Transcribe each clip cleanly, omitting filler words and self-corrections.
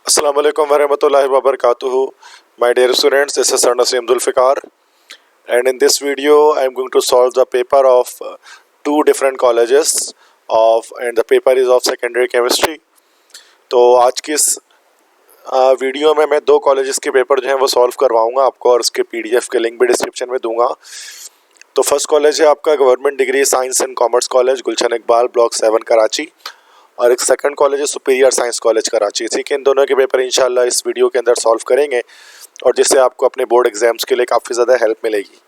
Assalamu alaikum warahmatullahi wabarakatuh. My dear students, this is Sir Naseem Zulfikar, and in this video I am going to solve the paper of two different colleges and the paper is of secondary chemistry. तो आज की इस video में मैं दो colleges के paper जो हैं वो सॉल्व करवाऊंगा आपको, और उसके पीडीएफ के लिंक भी डिस्क्रिप्शन में दूंगा। तो फर्स्ट कॉलेज है आपका government degree science and commerce college Gulshan Iqbal block 7 Karachi, और एक सेकंड कॉलेज है सुपीरियर साइंस कॉलेज कराची। ठीक है, इन दोनों के पेपर इंशाल्लाह इस वीडियो के अंदर सॉल्व करेंगे और जिससे आपको अपने बोर्ड एग्जाम्स के लिए काफ़ी ज़्यादा हेल्प मिलेगी।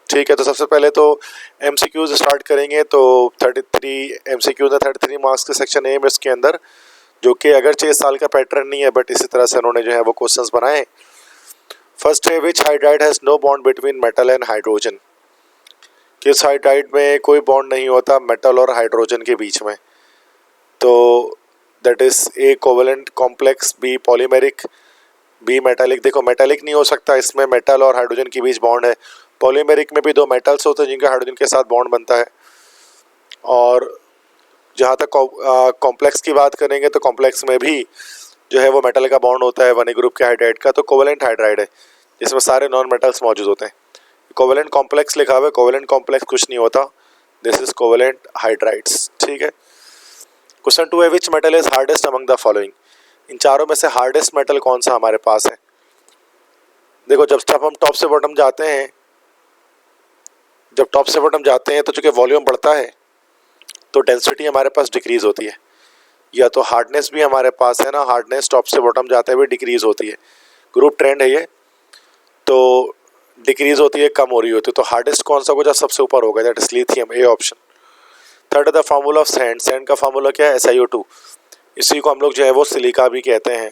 ठीक है, तो सबसे पहले तो एमसीक्यूज स्टार्ट करेंगे। तो 33 एमसीक्यूज है 33 मार्क्स के सेक्शन ए में इसके अंदर, जो कि अगरचे इस साल का पैटर्न नहीं है बट इसी तरह से उन्होंने जो है वो क्वेश्चंस बनाए। फर्स्ट है which hydride has no bond between metal and hydrogen. किस हाइड्राइड में कोई बॉन्ड नहीं होता मेटल और हाइड्रोजन के बीच में। तो that is a covalent complex, B polymeric, B metallic. देखो मेटालिक नहीं हो सकता, इसमें मेटल और हाइड्रोजन के बीच बॉन्ड है। पॉलीमेरिक में भी दो मेटल्स होते हैं जिनका हाइड्रोजन के साथ बॉन्ड बनता है। और जहाँ तक कॉम्प्लेक्स की बात करेंगे तो कॉम्प्लेक्स में भी जो है वो मेटल का बॉन्ड होता है वन ग्रुप के हाइड्राइड का। तो कोवेलेंट हाइड्राइड है जिसमें सारे नॉन मेटल्स मौजूद होते हैं। कोवेलेंट कॉम्प्लेक्स लिखा हुआ है, कोवेलेंट कॉम्प्लेक्स कुछ नहीं होता, दिस इज कोवेलेंट हाइड्राइड्स। ठीक है, क्वेश्चन 2 है which metal is hardest among the following. इन चारों में से हार्डेस्ट मेटल कौन सा हमारे पास है। देखो जब हम टॉप से बॉटम जाते हैं, तो चूंकि वॉल्यूम बढ़ता है तो डेंसिटी हमारे पास डिक्रीज होती है, या तो हार्डनेस भी हमारे पास है ना, हार्डनेस टॉप से बॉटम जाते हुए डिक्रीज होती है। ग्रुप ट्रेंड है ये, तो डिक्रीज होती है, कम हो रही होती है। तो हार्डेस्ट कौन सा होगा, सबसे ऊपर होगा, that is lithium, A option. Third the formula of sand. Sand का फार्मूला क्या है, SiO2। इसी को हम लोग जो है वो सिलिका भी कहते हैं।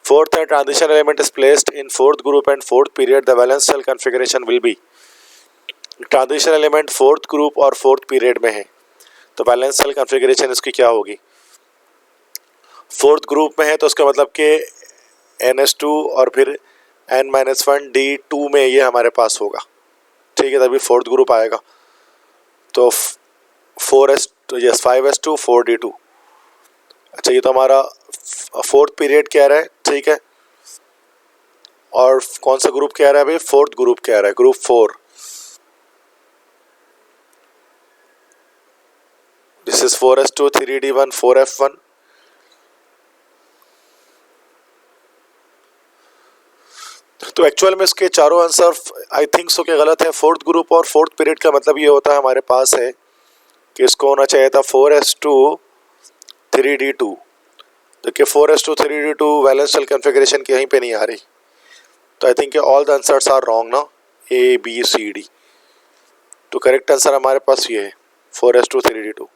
फोर्थ है transition element is placed in fourth group and fourth period, the valence shell configuration will be. Transition element fourth group और फोर्थ पीरियड में है तो वैलेंस शेल कॉन्फ़िगरेशन इसकी क्या होगी। फोर्थ ग्रुप में है तो उसका मतलब कि NH2 और फिर N-1D2 में ये हमारे पास होगा। ठीक है, तभी फोर्थ ग्रुप आएगा। तो 5s2 4d2। अच्छा, ये तो हमारा फोर्थ पीरियड कह रहा है। ठीक है, और कौन सा ग्रुप कह रहा है भाई, फोर्थ ग्रुप कह रहा है, group 4। This is 4s2 3d1 4f1। तो एक्चुअल में इसके चारों आंसर आई थिंक सो के गलत है। फोर्थ ग्रुप और फोर्थ पीरियड का मतलब ये होता है हमारे पास है कि इसको होना चाहिए था 4s2 3d2। तो कि 4s2 3d2 valence shell configuration कहीं पे नहीं आ रही, तो I think all the answers are wrong ना, ABCD। तो करेक्ट आंसर हमारे पास ये है 4s2 3d2।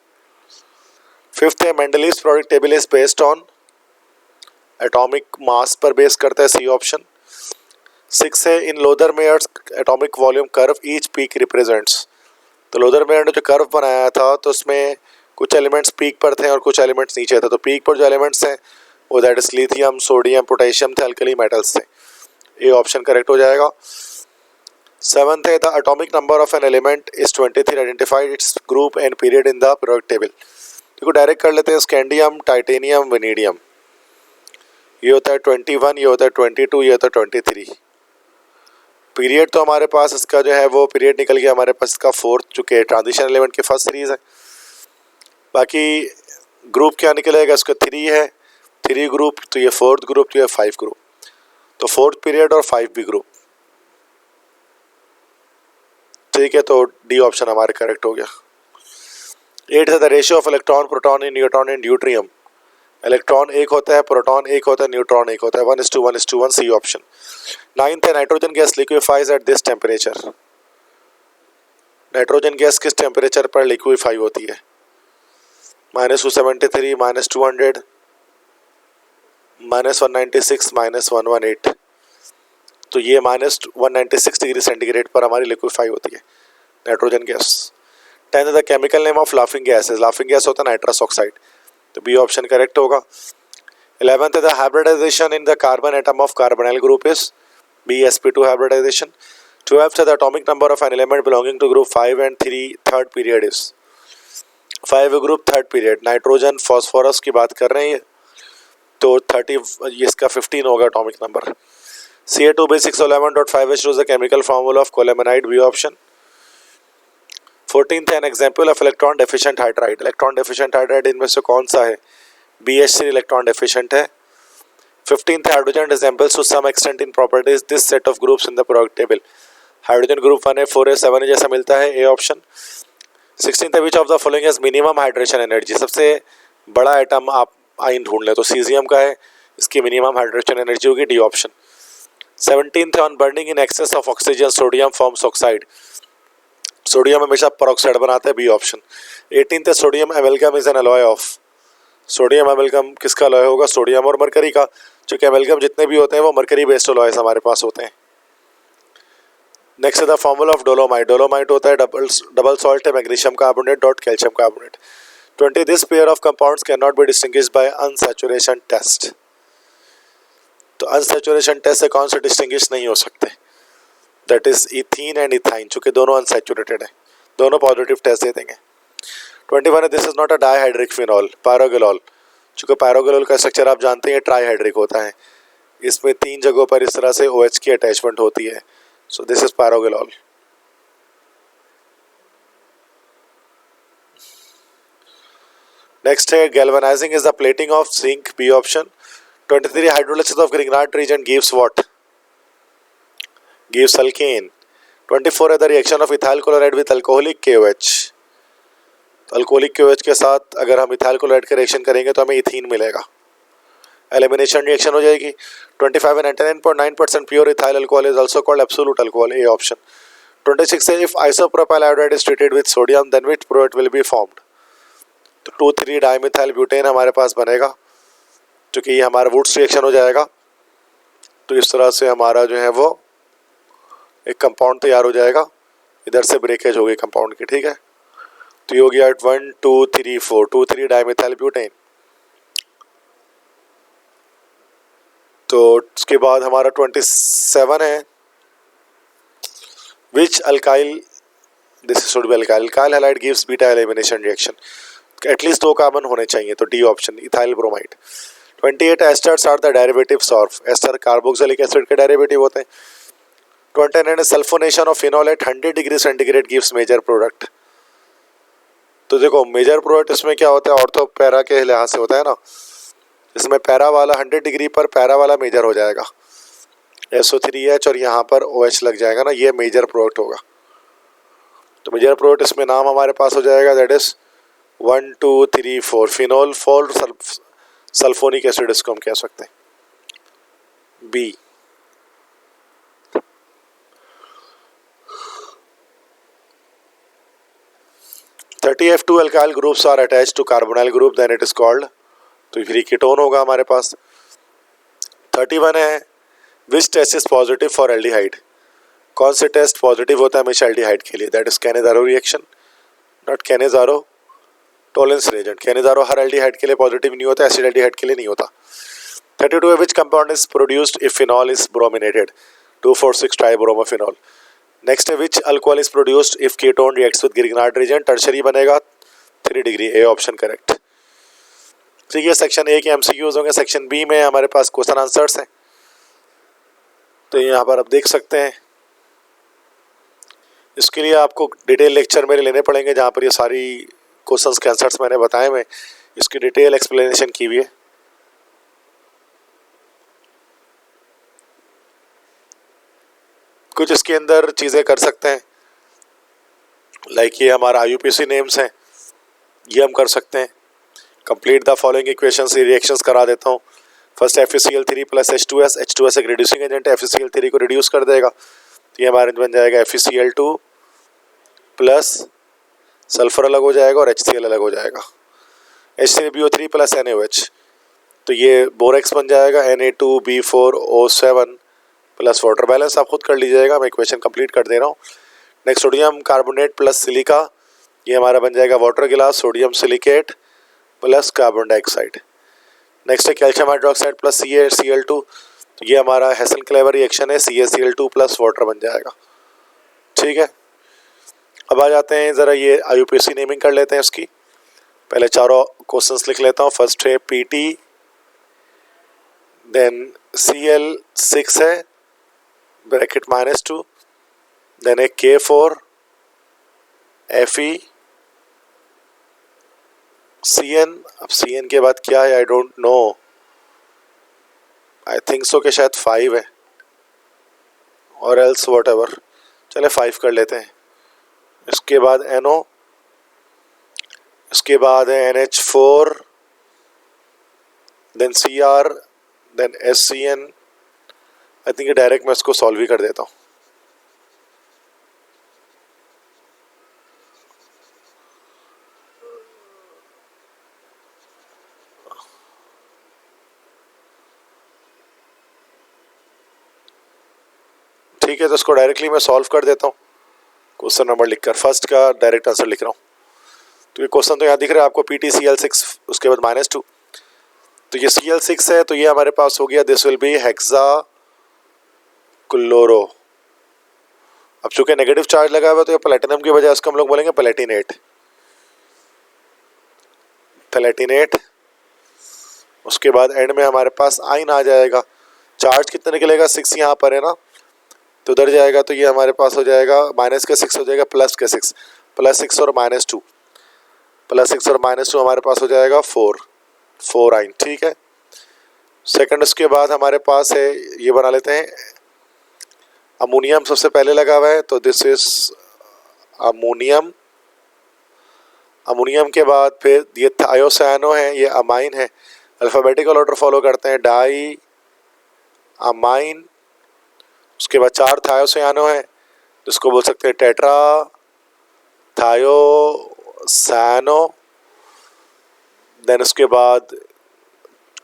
फिफ्थ है Mendeleev's product table is based on, atomic mass पर बेस करता है, सी ऑप्शन। 6 है in Lothar Meyer's atomic volume curve each peak represents. तो लोदरमेयर ने जो कर्व बनाया था तो उसमें कुछ एलिमेंट्स पीक पर थे और कुछ एलिमेंट्स नीचे थे। तो पीक पर जो एलिमेंट्स हैं वो that is lithium, sodium, potassium थे, अल्कली मेटल्स थे। ये ऑप्शन करेक्ट हो जाएगा। 7th है the atomic number of an element is 23, identified its group and period in the periodic table. देखो डायरेक्ट कर लेते हैं, स्कैंडियम, टाइटेनियम, वेनेडियम। ये होता है 21, ये होता है 22, ये होता है 23। पीरियड तो हमारे पास इसका जो है वो पीरियड निकल गया हमारे पास इसका फोर्थ, चुके ट्रांजिशन एलिमेंट की फर्स्ट सीरीज है। बाकी ग्रुप क्या निकलेगा, इसका 3 है, 3 ग्रुप, तो ये फोर्थ ग्रुप, तो ये 5 ग्रुप। तो फोर्थ पीरियड और 5 भी ग्रुप। ठीक है, तो डी ऑप्शन हमारे करेक्ट हो गया। 8 है the ratio of electron proton in neutron in deuterium. Electron एक होता है, प्रोटॉन एक होता है, न्यूट्रॉन एक होता है, 1:1:1, सी ऑप्शन। 9th है nitrogen gas liquefies at this temperature. Nitrogen gas किस टेम्परेचर पर लिक्विफाई होती है, -273, -200, -196, -118। तो ये -196 डिग्री सेंटीग्रेड पर हमारी लिक्विफाई होती है nitrogen gas. 10th the chemical name of laughing gas. Laughing gas होता है नाइट्रस ऑक्साइड, तो बी ऑप्शन करेक्ट होगा। 11th the hybridization in the carbon atom of carbonyl group is B, sp2 hybridization. 12th the atomic number of an element belonging to group 5 and 3 third period is. 5 group third period, nitrogen, phosphorus की बात कर रहे हैं। तो 30 ये इसका 15 होगा atomic number. Ca2b611.5H2 is the chemical formula of colemanide, B option। 14th an example of electron deficient hydride। Electron deficient hydride इनमें से कौन सा है? BH3 इलेक्ट्रॉन डेफिशिएंट है। 15th hydrogen resembles to some extent in properties this set of groups in the periodic table। Hydrogen group 1 है 4s7 जैसा मिलता है, A option. 16th which of the following has minimum hydration energy। सबसे बड़ा atom आप आइन ढूंढ लें तो सीजियम का है, इसकी मिनिमम हाइड्रोजन एनर्जी होगी, D option. 17th on burning in excess of oxygen sodium forms oxide. Sodium हमेशा परऑक्साइड बनाता है, B option. 18th sodium amalgam is an alloy of. Sodium amalgam किसका अलॉय होगा? सोडियम और मरकरी का। चूंकि एमेल्गम जितने भी होते हैं वो मरकरी बेस्ड अलॉयस हमारे पास होते हैं। नेक्स्ट है the formula of dolomite. Dolomite होता है डबल सॉल्ट है magnesium carbonate dot calcium carbonate. 20 this pair of compounds can not be distinguished by unsaturation test. तो अनसैचुरेशन टेस्ट से कौन से डिस्टिंग्विश नहीं हो सकते? That is ethene and ethyne, चूंकि दोनों अनसैचुरेटेड है, दोनों पॉजिटिव टेस्ट दे देंगे। 21 है this is not a dihydric phenol, pyrogallol. चूंकि पायरोगेलॉल का स्ट्रक्चर आप जानते हैं ट्राईहाइड्रिक होता है, इसमें 3 जगहों पर इस तरह से OH की अटैचमेंट होती है, सो दिस इज पायरोगेलॉल। नेक्स्ट है galvanising is the plating of zinc, B option. 23 hydrolysis of Grignard reagent gives what? Gives alkane। 24 है the reaction of ethyl chloride with alcoholic KOH। तो अल्कोहलिक KOH के साथ अगर हम ethyl chloride का reaction करेंगे तो हमें इथीन मिलेगा, एलिमिनेशन रिएक्शन हो जाएगी। 25 है 99.9% pure ethyl alcohol is also called absolute alcohol, A option. 26 है if isopropyl iodide is treated with sodium then which product will be formed? तो 2,3 डाइमिथाइल ब्यूटेन हमारे पास बनेगा, क्योंकि ये हमारा वुड्स रिएक्शन हो जाएगा। तो इस तरह से हमारा जो है वो एक कंपाउंड तैयार हो जाएगा, इधर से ब्रेकेज होगी कंपाउंड की, ठीक है। तो ये हो गया 1 2 3 4 2,3 डाइमिथाइल ब्यूटेन। तो उसके बाद हमारा 27 है which alkyl, this should be alkyl, alkyl halide gives beta elimination reaction. At least 2 carbon होने चाहिए, तो D option, ethyl bromide. 28 esters are the derivatives of. Ester carboxylic acid के डेरिवेटिव होते हैं। 29 sulphonation of phenol at 100 degree centigrade gives major product. तो देखो major product इसमें क्या होता है, ऑर्थो पैरा के लिहाज से होता है ना, इसमें पैरा वाला 100 डिग्री पर पैरा वाला मेजर हो जाएगा, SO3H और यहाँ पर OH लग जाएगा ना, ये मेजर प्रोडक्ट होगा। तो मेजर प्रोडक्ट इसमें नाम हमारे पास हो जाएगा, that is 1 2 3 4 phenol 4 sulphonic acid, इसको हम कह सकते हैं, B। F2 alkyl groups are attached to carbonyl group then it is called, तो फ्री कीटोन होगा हमारे पास। 31 है which test is positive for aldehyde. कौन से टेस्ट पॉजिटिव होता है हमेशा एल्डिहाइड के लिए? That is Cannizzaro reaction, not Cannizzaro Tollens reagent. Cannizzaro हर एल्डिहाइड के लिए पॉजिटिव नहीं होता, एसिड एल्डिहाइड के लिए नहीं होता। 32 है which compound is produced if phenol is brominated, 2,4,6 tribromophenol. Next है which alcohol is produced if ketone reacts with Grignard reagent, tertiary बनेगा 3 डिग्री, A ऑप्शन करेक्ट। ठीक है, सेक्शन A के MCQs होंगे। सेक्शन B में हमारे पास क्वेश्चन आंसर्स हैं, तो यहाँ पर आप देख सकते हैं। इसके लिए आपको डिटेल लेक्चर मेरे लेने पड़ेंगे, जहाँ पर ये सारी क्वेश्चंस के आंसर्स मैंने बताए हुए, इसकी डिटेल एक्सप्लेनेशन की हुई है। कुछ इसके अंदर चीज़ें कर सकते हैं, लाइक ये हमारा IUPAC नेम्स हैं, ये हम कर सकते हैं। Complete the following equations, reactions करा देता हूँ। First FeCl3 plus H2S, H2S एक रिड्यूसिंग एजेंट है, FeCl3 को रिड्यूस कर देगा, तो ये हमारे बन जाएगा FeCl2 प्लस सल्फर अलग हो जाएगा और HCl अलग हो जाएगा, H3BO3 प्लस NaOH, तो ये बोरेक्स बन जाएगा Na2B4O7 प्लस वाटर बैलेंस आप खुद कर लीजिएगा, मैं इक्वेशन कंप्लीट कर दे रहा हूँ। Next sodium carbonate plus silica, ये हमारा बन जाएगा वाटर गिलास, sodium silicate plus carbon dioxide. Next है कैल्शियम हाइड्रोक्साइड प्लस CaCl2, तो ये हमारा हेसन क्लेवर रिएक्शन है, CaCl2 प्लस वाटर बन जाएगा। ठीक है, अब आ जाते हैं ज़रा ये IUPAC नेमिंग कर लेते हैं इसकी। पहले चारों क्वेश्चंस लिख लेता हूँ। फर्स्ट है PT देन Cl6 है ब्रैकेट -2, देन एक K4 Fe Cn। अब Cn के बाद क्या है I don't know, I think so कि शायद 5 है और एल्स वॉट एवर, चले 5 कर लेते हैं। इसके बाद NO, इसके बाद है NH4, then Cr, then SCN। I think direct मैं इसको सॉल्व ही कर देता हूँ। ठीक है, तो इसको डायरेक्टली मैं सॉल्व कर देता हूँ क्वेश्चन नंबर लिखकर, फर्स्ट का डायरेक्ट आंसर लिख रहा हूँ। तो ये क्वेश्चन तो यहाँ दिख रहा है आपको PtCl6, उसके बाद -2, तो ये Cl6 है तो ये हमारे पास हो गया, this will B hexa chloro. अब चूंकि नेगेटिव चार्ज लगा हुआ है तो ये प्लेटिनम की बजाय इसको हम लोग बोलेंगे प्लेटिनेट, प्लेटिनेट। उसके बाद एंड में हमारे पास आइन आ जाएगा, चार्ज कितना निकलेगा 6 यहाँ पर है ना, तो उधर जाएगा तो ये हमारे पास हो जाएगा -6 हो जाएगा +6, +6 और -2, +6 और -2 हमारे पास हो जाएगा 4 आइन। ठीक है, सेकंड उसके बाद हमारे पास है, ये बना लेते हैं, अमोनियम सबसे पहले लगा हुआ है तो दिस इज अमोनियम। अमोनियम के बाद फिर ये थायोसानो है, ये अमाइन है, अल्फ़ाबेटिकल ऑर्डर फॉलो करते हैं, डाई अमाइन। उसके बाद 4 थायोसानो है जिसको बोल सकते हैं टेट्रा थायोसानो। देन उसके बाद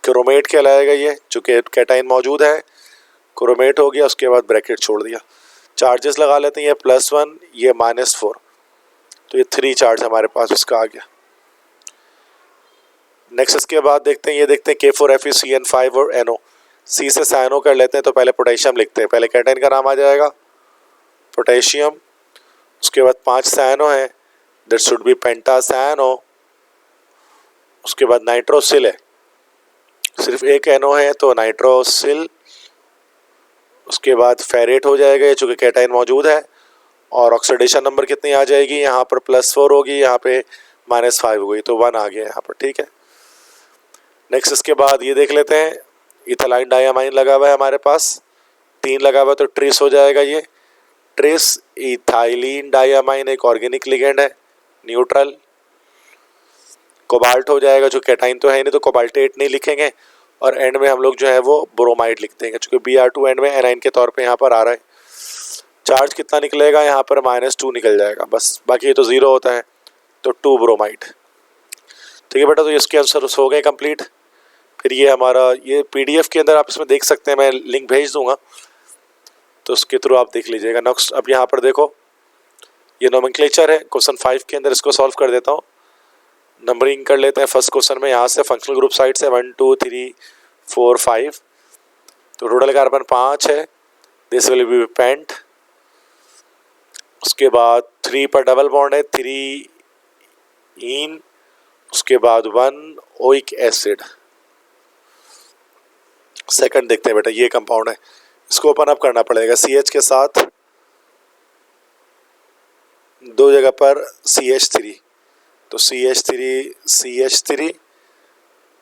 क्रोमेट कहलाएगा ये, चूँकि कैटाइन मौजूद है, क्रोमेट हो गया। उसके बाद ब्रैकेट छोड़ दिया, चार्जेस लगा लेते हैं, ये +1 ये -4, तो ये 3 चार्ज हमारे पास उसका आ गया। नेक्स्ट इसके बाद देखते हैं, ये देखते हैं K4FeCN5 और NO, सी से साइनो कर लेते हैं, तो पहले पोटेशियम लिखते हैं, पहले कैटाइन का नाम आ जाएगा पोटेशियम। उसके बाद 5 साइनो है, दैट शुड बी पेंटासाइनो। उसके बाद नाइट्रोसिल है, सिर्फ एक NO है तो नाइट्रोसिल। उसके बाद फेरेट हो जाएगा ये, चूँकि कैटाइन मौजूद है, और ऑक्सीडेशन नंबर कितनी आ जाएगी, यहाँ पर +4 होगी, यहाँ पे -5 हो गई, तो 1 आ गया यहाँ पर। ठीक है, नेक्स्ट इसके बाद ये देख लेते हैं, इथाइल डाइअमाइन लगा हुआ है हमारे पास, 3 लगा हुआ है तो ट्रेस हो जाएगा ये, ट्रेस इथाइलिन डाइअमाइन एक ऑर्गेनिक लिगेंड है, न्यूट्रल। कोबाल्ट हो जाएगा, जो कैटाइन तो है नहीं तो कोबाल्टेट नहीं लिखेंगे, और एंड में हम लोग जो है वो ब्रोमाइड लिख देंगे, चूँकि Br2 एंड में एनाइन के तौर पे यहाँ पर आ रहा है। चार्ज कितना निकलेगा, यहाँ पर -2 निकल जाएगा बस, बाकी ये तो 0 होता है, तो 2 ब्रोमाइड। ठीक है बेटा, तो इसके आंसर हो गए कंप्लीट। फिर ये हमारा ये PDF के अंदर आप इसमें देख सकते हैं, मैं लिंक भेज दूंगा तो उसके थ्रू आप देख लीजिएगा। नेक्स्ट अब यहाँ पर देखो, ये नोमेनक्लेचर है क्वेश्चन 5 के अंदर, इसको सॉल्व कर देता हूँ। नंबरिंग कर लेते हैं फर्स्ट क्वेश्चन में, यहाँ से फंक्शनल ग्रुप साइड से 1 2 3 4 5, तो टोटल कार्बन 5 है, दिस विल बी पेंट। उसके बाद 3 पर डबल बॉन्ड है, 3 इन। उसके बाद 1 ओइक एसिड। सेकंड देखते हैं बेटा, ये कंपाउंड है, इसको ओपन अप करना पड़ेगा, CH के साथ 2 जगह पर CH3, तो CH3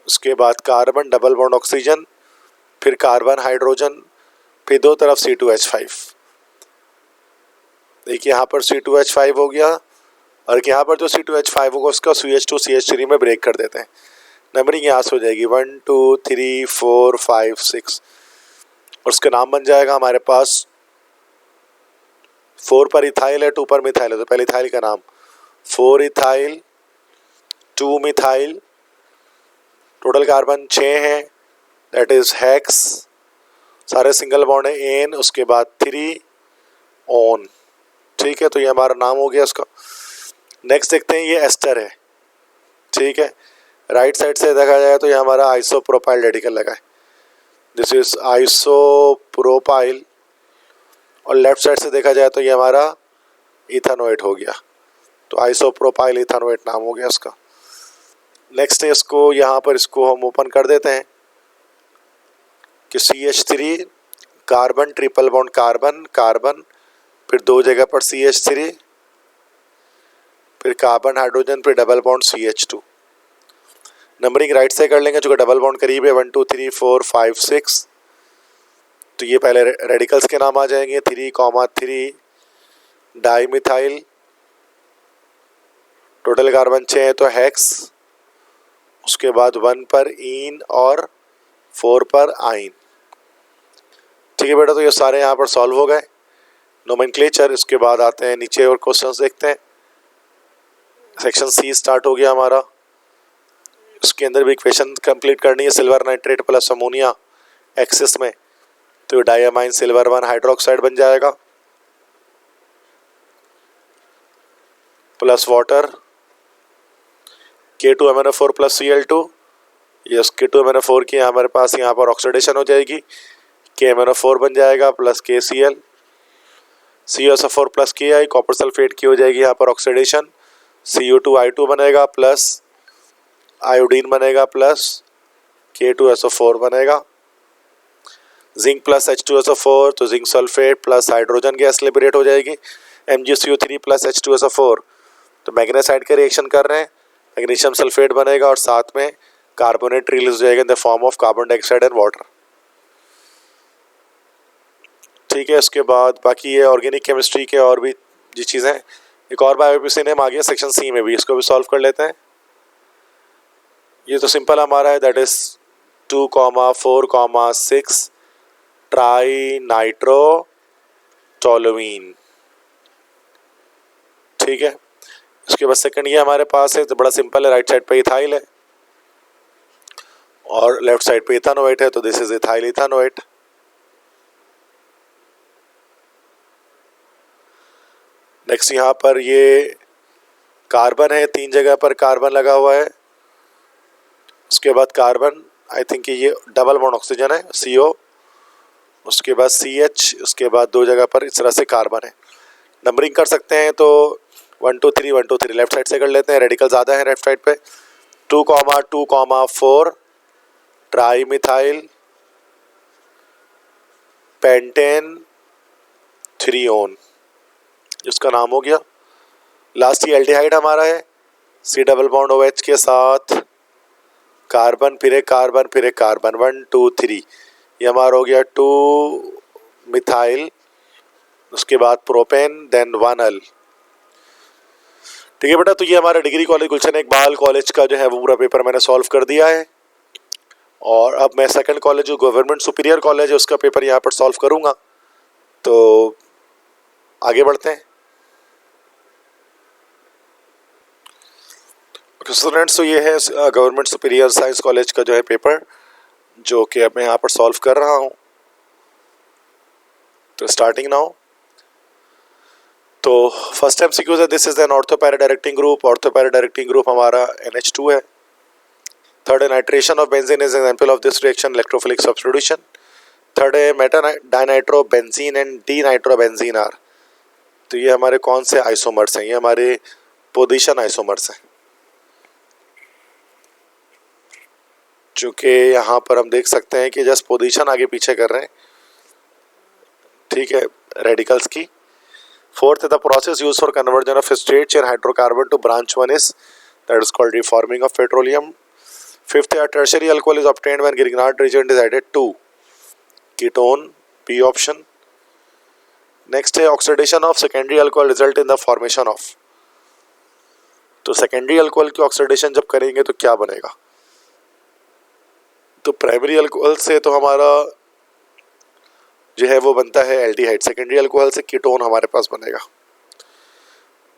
उसके बाद कार्बन डबल बॉन्ड ऑक्सीजन, फिर कार्बन हाइड्रोजन, फिर 2 तरफ C2H5। देखिए यहाँ पर C2H5 हो गया, और यहाँ पर जो C2H5 होगा उसका CH2 CH3 में ब्रेक कर देते हैं। नंबरिंग यहाँ से हो जाएगी 1 2 3 4 5 6, और उसका नाम बन जाएगा हमारे पास, 4 पर इथाइल है, 2 पर मिथाइल है, तो पहले इथाइल का नाम 4 इथाइल 2 मिथाइल। टोटल कार्बन 6 है, दैट इज हेक्स, सारे सिंगल बॉन्ड है, एन। उसके बाद 3 ओन। ठीक है, तो ये हमारा नाम हो गया उसका। नेक्स्ट देखते हैं, ये एस्टर है। ठीक है, राइट साइड से देखा जाए तो ये हमारा आइसोप्रोपाइल रेडिकल लगा है, दिस इज आइसोप्रोपाइल, और लेफ्ट साइड से देखा जाए तो ये हमारा इथानोएट हो गया, तो आइसोप्रोपाइल इथानोएट नाम हो गया उसका। नेक्स्ट है, इसको यहाँ पर इसको हम ओपन कर देते हैं, कि CH3 carbon triple bond carbon carbon, फिर 2 जगह पर CH3, फिर कार्बन हाइड्रोजन, फिर double bond CH2। Numbering right से कर लेंगे, जो डबल बॉन्ड करीब है 1 2 3 4 5 6, तो ये पहले रेडिकल्स के नाम आ जाएंगे। 3,3 डाई मिथाइल, टोटल कार्बन 6 है तो हेक्स, उसके बाद 1 पर ईन और 4 पर आइन। ठीक है बेटा, तो ये सारे यहाँ पर सॉल्व हो गए नोमेनक्लेचर। इसके बाद आते हैं नीचे और क्वेश्चंस देखते हैं। सेक्शन सी स्टार्ट हो गया हमारा। उसके अंदर भी इक्वेशन कंप्लीट करनी है। Silver nitrate plus ammonia excess में, तो डायमाइन सिल्वर 1 हाइड्रोक्साइड बन जाएगा, plus water K2MnO4 plus Cl2। ये K2MnO4 की हमारे पास यहाँ पर ऑक्सीडेशन हो जाएगी, KMnO4 बन जाएगा plus KCl, COSO4 plus Ki, copper sulphate की हो जाएगी यहाँ पर ऑक्सीडेशन, CO2I2 बनेगा प्लस आयोडीन बनेगा प्लस K2SO4 बनेगा, जिंक प्लस H2SO4, तो zinc sulphate plus hydrogen gas liberate हो जाएगी, MgCO3 प्लस H2SO4, तो मैग्नेसाइड का रिएक्शन कर रहे हैं, मैग्नीशियम सल्फेट बनेगा और साथ में कार्बोनेट रिलीज हो जाएगा in the form of carbon dioxide and water. ठीक है, इसके बाद बाकी ये ऑर्गेनिक केमिस्ट्री के और भी जी चीज़ें, एक और बायोपिसिनेम आ गया सेक्शन सी में भी, इसको भी सॉल्व कर लेते हैं। ये तो सिंपल हमारा है, that is 2,4,6 tri nitro toluene. ठीक है, इसके बाद सेकंड ये हमारे पास है, तो बड़ा सिंपल है, राइट साइड पे इथाइल है और लेफ्ट साइड पे इथानोएट है, तो दिस इज इथाइल इथानोएट। नेक्स्ट यहाँ पर ये कार्बन है, 3 जगह पर कार्बन लगा हुआ है। उसके बाद कार्बन, आई थिंक ये डबल बॉन्ड ऑक्सीजन है CO, उसके बाद CH, उसके बाद 2 जगह पर इस तरह से कार्बन है। नंबरिंग कर सकते हैं तो 1 2 3 1 2 3 लेफ्ट साइड से कर लेते हैं, रेडिकल ज़्यादा है लेफ्ट साइड पे। 2,2,4 ट्राई मिथाइल पेंटेन 3-ओन, जिसका नाम हो गया। लास्ट ये एल्डिहाइड हमारा है, C डबल बॉन्ड OH के साथ कार्बन, फिर एक कार्बन, फिर एक कार्बन, 1 2 3, ये हमारा हो गया 2 मिथाइल, उसके बाद प्रोपेन, देन 1L। ठीक है बेटा, तो ये हमारा डिग्री कॉलेज गुलशन इकबाल कॉलेज का जो है वो पूरा पेपर मैंने सॉल्व कर दिया है। और अब मैं सेकंड कॉलेज जो गवर्नमेंट सुपीरियर कॉलेज है उसका पेपर यहाँ पर सॉल्व करूँगा। तो आगे बढ़ते हैं स्टूडेंट्स। तो ये है गवर्नमेंट सुपीरियर साइंस कॉलेज का जो है पेपर, जो कि अब मैं यहाँ पर सॉल्व कर रहा हूँ। तो स्टार्टिंग नाउ, तो फर्स्ट MCQ है, this is an ortho para directing group. Ortho para directing group हमारा NH2 है। थर्ड है nitration of benzene is example of this reaction, electrophilic substitution. Third है meta dinitro benzene and di nitro benzene are, तो ये हमारे कौन से isomers हैं, ये हमारे पोजीशन आइसोमर्स हैं। चूँकि यहाँ पर हम देख सकते हैं कि जस्ट पोजीशन आगे पीछे कर रहे हैं, ठीक है, रेडिकल्स की। फोर्थ है the process use for conversion of straight chain hydrocarbon to branch one is, that is called reforming of petroleum. Fifth है tertiary alcohol is obtained when Grignard reagent is added to ketone, B option. Next है oxidation of secondary alcohol result in the formation of, तो secondary alcohol की oxidation जब करेंगे तो क्या बनेगा, तो प्राइमरी अल्कोहल से तो हमारा जो है वो बनता है एल्डिहाइड, सेकेंडरी अल्कोहल से कीटोन हमारे पास बनेगा।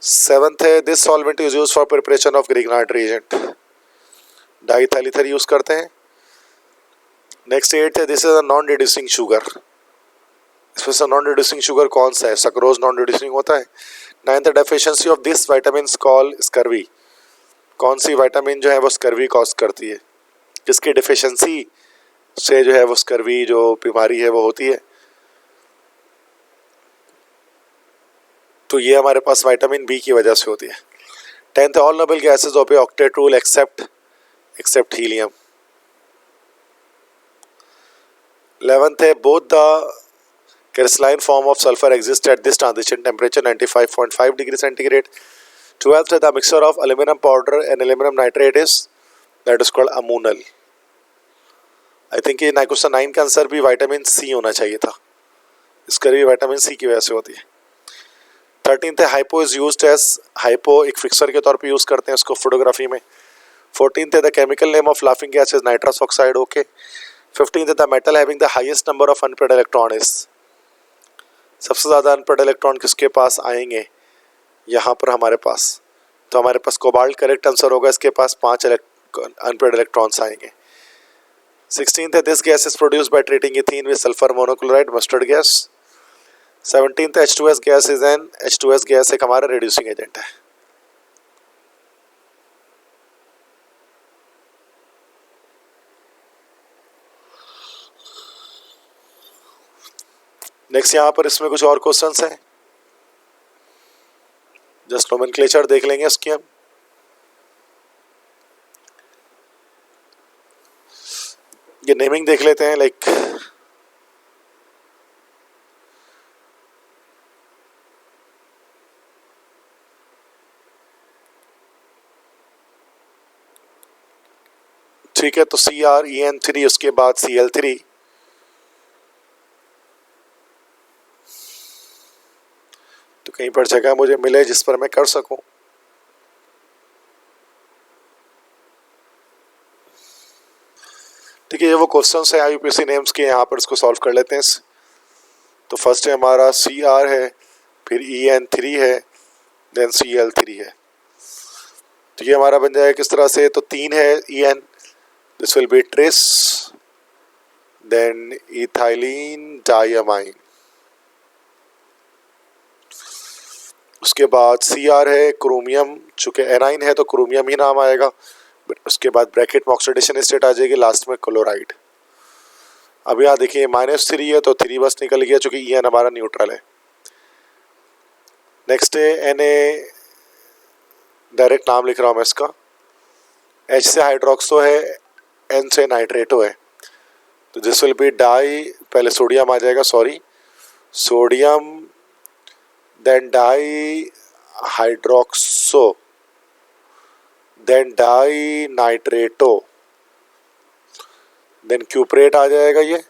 सेवंथ है this solvent is used for preparation of Grignard reagent, diethyl ether use करते हैं। नेक्स्ट एट है this is a non reducing sugar, इसमें से नॉन रिड्यूसिंग शुगर कौन सा है, सक्रोज नॉन रिड्यूसिंग होता है। Ninth deficiency of this vitamin call scurvy, कौन सी विटामिन जो है वो स्कर्वी कॉज करती है, जिसकी डिफिशिएंसी से जो है वो स्कर्वी जो बीमारी है वो होती है। तो ये हमारे पास विटामिन बी की वजह से होती है। Tenth all noble gases obey octet rule except helium. 11th है both the crystalline form of sulfur exists at this transition temperature 95.5 degree centigrade. 12th है the mixture of aluminum powder and aluminum nitrate is that is called ammonal. I think ये question 9 का answer भी vitamin C होना चाहिए था, इसका भी vitamin C की वजह से होती है। 13th है hypo is used as, hypo एक फिक्सर के तौर पे यूज करते हैं उसको फोटोग्राफी में। 14th है the chemical name of laughing gas is nitrous oxide, okay. 15th है the metal having the highest number of unpaired electron is, सबसे ज़्यादा अनपेड इलेक्ट्रॉन किसके पास आएंगे यहाँ पर हमारे पास, तो हमारे पास कोबाल्ट करेक्ट आंसर होगा, इसके पास 5 अनपेड इलेक्ट्रॉन्स आएंगे। 16th है this gas is produced by treating ethene with sulphur monochloride mustard gas. 17th H2S gas is an, H2S gas एक हमारा रिड्यूसिंग एजेंट है। नेक्स्ट यहाँ पर इसमें कुछ और क्वेश्चंस हैं, जस्ट नोमेनक्लेचर देख लेंगे इसकी हम। ये नेमिंग देख लेते हैं, लाइक ठीक है, तो CrEn3 उसके बाद Cl3, तो कहीं पर जगह मुझे मिले जिस पर मैं कर सकूं। ठीक है, ये वो क्वेश्चंस है IUPAC नेम्स के, यहाँ पर इसको सॉल्व कर लेते हैं। तो फर्स्ट है हमारा Cr है, फिर En3 है, देन Cl3 है। तो ये हमारा बन जाएगा किस तरह से, तो 3 है En, this will be tris, then ethylene diamine. उसके बाद Cr है क्रोमियम, चूंकि एनाइन है तो क्रोमियम ही नाम आएगा। उसके बाद ब्रैकेट में ऑक्सीडेशन स्टेट आ जाएगी, लास्ट में क्लोराइड। अब यहाँ देखिए -3 है तो 3 बस निकल गया, चूंकि En हमारा न्यूट्रल है। नेक्स्ट है Na, डायरेक्ट नाम लिख रहा हूँ मैं इसका। H से हाइड्रोक्सो है, N से नाइट्रेटो है, तो दिस विल बी डाई, पहले सोडियम आ जाएगा, sorry sodium, then di hydroxo, then di nitrato, then cuprate आ जाएगा ये,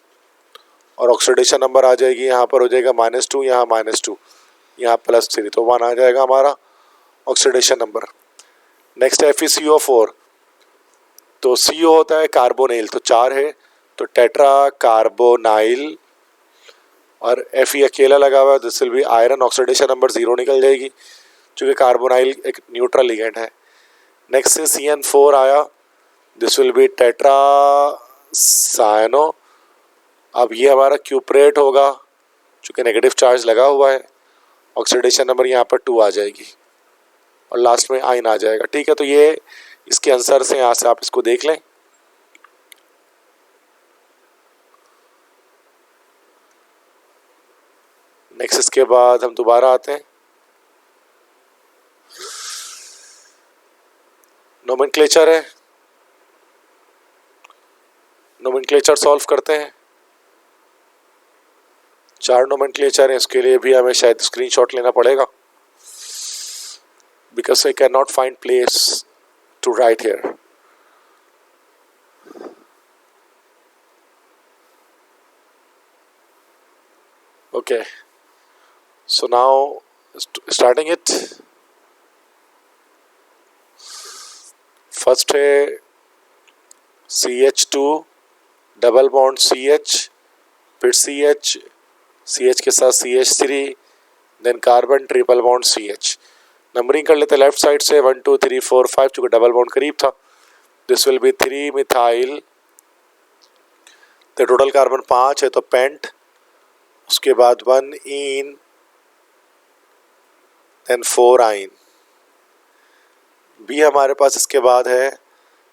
और ऑक्सीडेशन नंबर आ जाएगी, यहाँ पर हो जाएगा -2, यहाँ -2, यहाँ +3, तो 1 आ जाएगा हमारा ऑक्सीडेशन नंबर। नेक्स्ट है FeCO4, तो CO होता है कार्बोनाइल, तो 4 है, तो टेट्रा कार्बोनाइल, और Fe अकेला लगा हुआ है, this will B iron, oxidation number 0 निकल जाएगी, क्योंकि कार्बोनाइल एक न्यूट्रल लिगेंड है। नेक्स्ट से CN4 आया, this will be tetra cyano. अब ये हमारा क्यूप्रेट होगा, चूँकि नेगेटिव चार्ज लगा हुआ है, ऑक्सीडेशन नंबर यहाँ पर 2 आ जाएगी, और लास्ट में आयन आ जाएगा। ठीक है, तो ये इसके आंसर से, यहाँ से आप इसको देख लें। नेक्स्ट इसके बाद हम दोबारा आते हैं, नोमेनक्लेचर है, नोमेनक्लेचर सॉल्व करते हैं। 4 नोमेनक्लेचर है, इसके लिए भी हमें शायद स्क्रीनशॉट लेना पड़ेगा, because I can not find place to write here. Okay, so now starting it. First है CH2 डबल बॉन्ड CH, फिर CH के साथ CH3, then carbon triple bond CH। Numbering कर लेते हैं लेफ्ट साइड से, 1 2 3 4 5, चूँकि डबल बॉन्ड करीब था। दिस विल बी 3 मिथाइल, तो टोटल कार्बन 5 है, तो पेंट, उसके बाद 1 इन, देन 4 आइन। बी हमारे पास इसके बाद है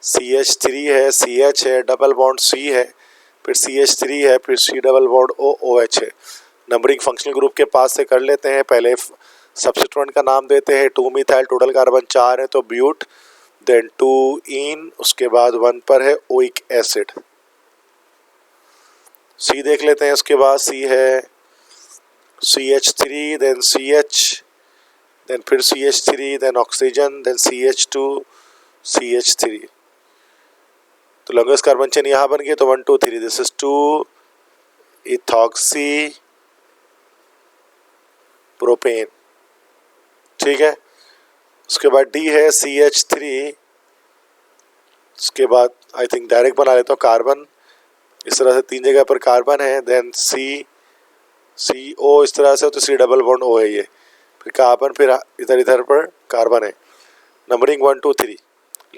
CH3 है, CH है, डबल बॉन्ड C है, फिर CH3 है, फिर C डबल बॉन्ड OH है। नंबरिंग फंक्शनल ग्रुप के पास से कर लेते हैं, पहले सब्स्टिट्यूएंट का नाम देते हैं, 2 मिथाइल, टोटल कार्बन 4 है, तो ब्यूट, देन 2 इन, उसके बाद 1 पर है ओइक एसिड। सी देख लेते हैं। उसके बाद सी है CH3, देन CH, देन फिर CH3, then oxygen, then CH2, CH3। तो लॉन्गेस्ट कार्बन चेन यहाँ बन गई। तो 1 2 3 दिस इज 2 इथॉक्सी प्रोपेन। ठीक है। उसके बाद डी है CH3। उसके बाद आई थिंक डायरेक्ट बना लेता हूँ कार्बन। इस तरह से 3 जगह पर कार्बन है। देन CO इस तरह से, तो C डबल बॉन्ड O है ये। फिर कार्बन, फिर इधर इधर पर कार्बन है। नंबरिंग 1 2 3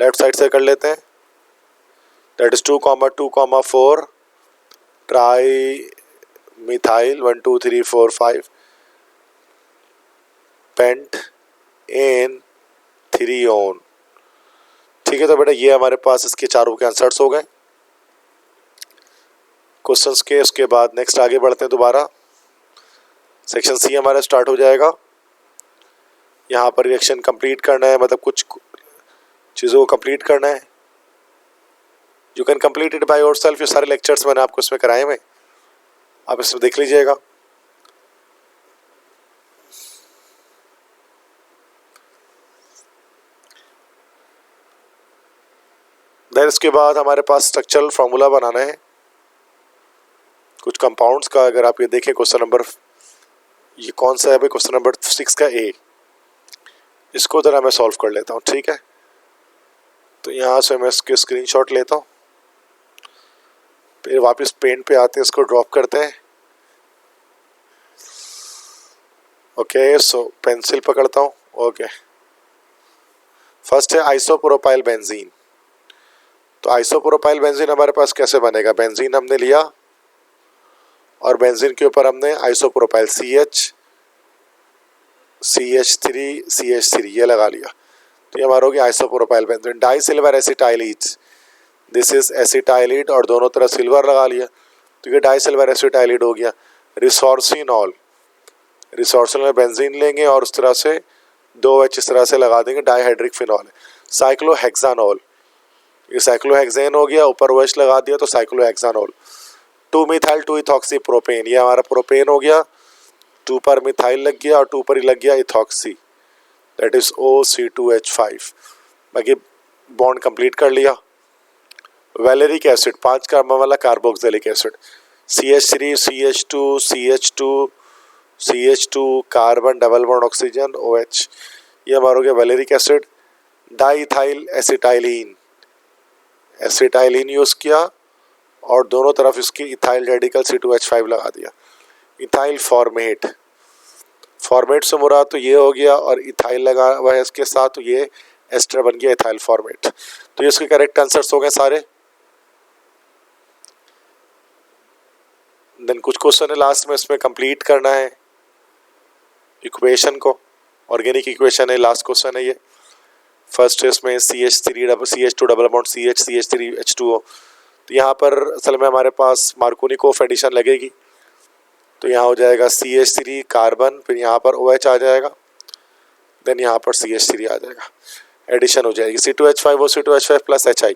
लेफ्ट साइड से कर लेते हैं। That is 2, 2, 4 trimethyl 1 2 3 4 5 pentan 3 one. ठीक है। तो बेटा ये हमारे पास इसके चारों के आंसर्स हो गए क्वेश्चंस के। उसके बाद नेक्स्ट आगे बढ़ते हैं। दोबारा सेक्शन सी हमारा स्टार्ट हो जाएगा। यहाँ पर रिएक्शन कंप्लीट करना है, मतलब कुछ चीज़ों को कंप्लीट करना है। You can complete it by yourself. ये सारे लेक्चर्स मैंने आपको इसमें कराए हुए, आप इसमें देख लीजिएगा। देन इसके बाद हमारे पास स्ट्रक्चरल फार्मूला बनाना है कुछ कंपाउंड्स का। अगर आप ये देखें क्वेश्चन नंबर, ये कौन सा है भाई, क्वेश्चन नंबर 6 का ए। इसको जरा मैं सॉल्व कर लेता हूँ। ठीक है। तो यहाँ से मैं इसके स्क्रीनशॉट लेता हूँ, फिर वापस पेन पे आते हैं, इसको ड्रॉप करते हैं। ओके, सो पेंसिल पकड़ता हूँ। ओके, फर्स्ट है आइसोप्रोपाइल बेंजीन। तो आइसोप्रोपाइल बेंजीन हमारे पास कैसे बनेगा? बेंजीन हमने लिया और बेंजीन के ऊपर हमने आइसोप्रोपाइल CH3 ये लगा लिया। तो ये हमारा हो गया isopropyl benzene. Di silver acetylides, this is acetylide, और दोनों तरफ सिल्वर लगा लिया तो ये डाई सिल्वर एसिटाइलिड हो गया। रिसोर्सिनॉल, रिसोर्सिनॉल बेंजीन लेंगे और उस तरह से 2H इस तरह से लगा देंगे, डाईहाइड्रिक फिनॉल है। साइक्लोहेक्सानॉल, ये साइक्लोहेक्सेन हो गया, ऊपर OH लगा दिया तो साइक्लोहेक्सानॉल। 2 मिथाइल 2 इथॉक्सी प्रोपेन, ये हमारा प्रोपेन हो गया। 2 पर मिथाइल लग गया और 2 पर ही लग गया इथॉक्सी, दैट इज OC2H5। बाकी बॉन्ड कंप्लीट कर लिया। वैलेरिक एसिड, 5 कार्बन वाला carboxylic acid, CH3 CH2 carbon double bond oxygen OH, ये हमारा हो गया valeric acid. Diethyl acetylene, acetylene use किया और दोनों तरफ इसकी इथाइल रेडिकल C2H5 लगा दिया। इथाइल फॉर्मेट, फॉर्मेट से मुराद तो ये हो गया और इथाइल लगा हुआ है इसके साथ, तो ये एस्टर बन गया इथाइल फॉर्मेट। तो ये इसके करेक्ट आंसर्स हो गए सारे। देन कुछ क्वेश्चन है लास्ट में, इसमें कंप्लीट करना है इक्वेशन को। ऑर्गेनिक इक्वेशन है, लास्ट क्वेश्चन है ये। फर्स्ट है इसमें CH2 डबल बॉन्ड CH3H2O। तो यहाँ पर असल में हमारे पास मार्कोनिकोफ एडिशन लगेगी, तो यहाँ हो जाएगा CH3 कार्बन, फिर यहाँ पर OH आ जाएगा, देन यहाँ पर CH3 आ जाएगा, एडिशन हो जाएगी C2H5 O2H5 प्लस HI।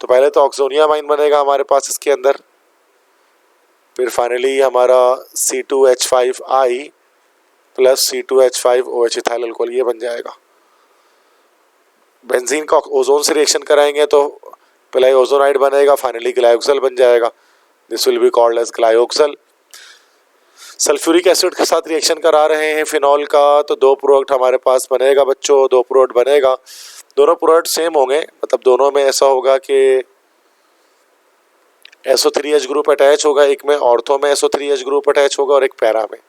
तो पहले तो ऑक्सोनियमाइन बनेगा हमारे पास इसके अंदर, फिर फाइनली हमारा C2H5I plus C2H5OH ethyl alcohol, ये बन जाएगा। बेंजीन का ओजोन से रिएक्शन कराएंगे तो पहले ओजोनाइड बनेगा, फाइनली ग्लायोक्सल बन जाएगा, this will be called as glyoxal. Sulphuric acid के साथ रिएक्शन करा रहे हैं फिनॉल का, तो 2 प्रोडक्ट हमारे पास बनेगा बच्चों, 2 प्रोडक्ट बनेगा। दोनों प्रोडक्ट सेम होंगे, मतलब दोनों में ऐसा होगा कि SO3H ग्रुप अटैच होगा, एक में ऑर्थो में SO3H ग्रुप अटैच होगा और एक पैरा में।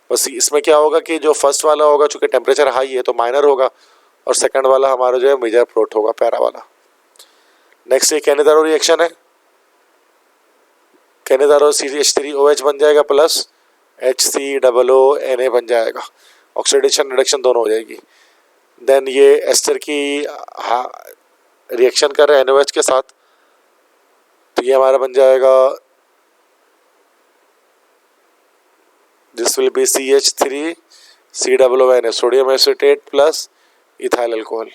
बस इसमें क्या होगा कि जो फर्स्ट वाला होगा चूंकि टेम्परेचर हाई है तो माइनर होगा, और सेकंड वाला हमारा जो है मेजर प्रोडक्ट होगा, पैरा वाला। नेक्स्ट ये कैनेडारो रिएक्शन है, कैनेडारो CH3OH बन जाएगा प्लस HCOONA बन जाएगा, ऑक्सीडेशन रिडक्शन दोनों हो जाएगी। देन ये एस्टर की रिएक्शन कर रहे हैं NOH के साथ, तो ये हमारा बन जाएगा, this will B CH3COONA, sodium acetate plus ethyl alcohol.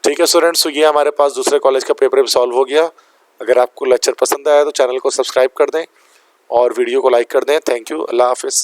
ठीक है स्टूडेंट्स, तो ये हमारे पास दूसरे कॉलेज का पेपर भी सॉल्व हो गया। अगर आपको लेक्चर पसंद आया तो चैनल को सब्सक्राइब कर दें और वीडियो को लाइक कर दें। Thank you. अल्लाह हाफिज़।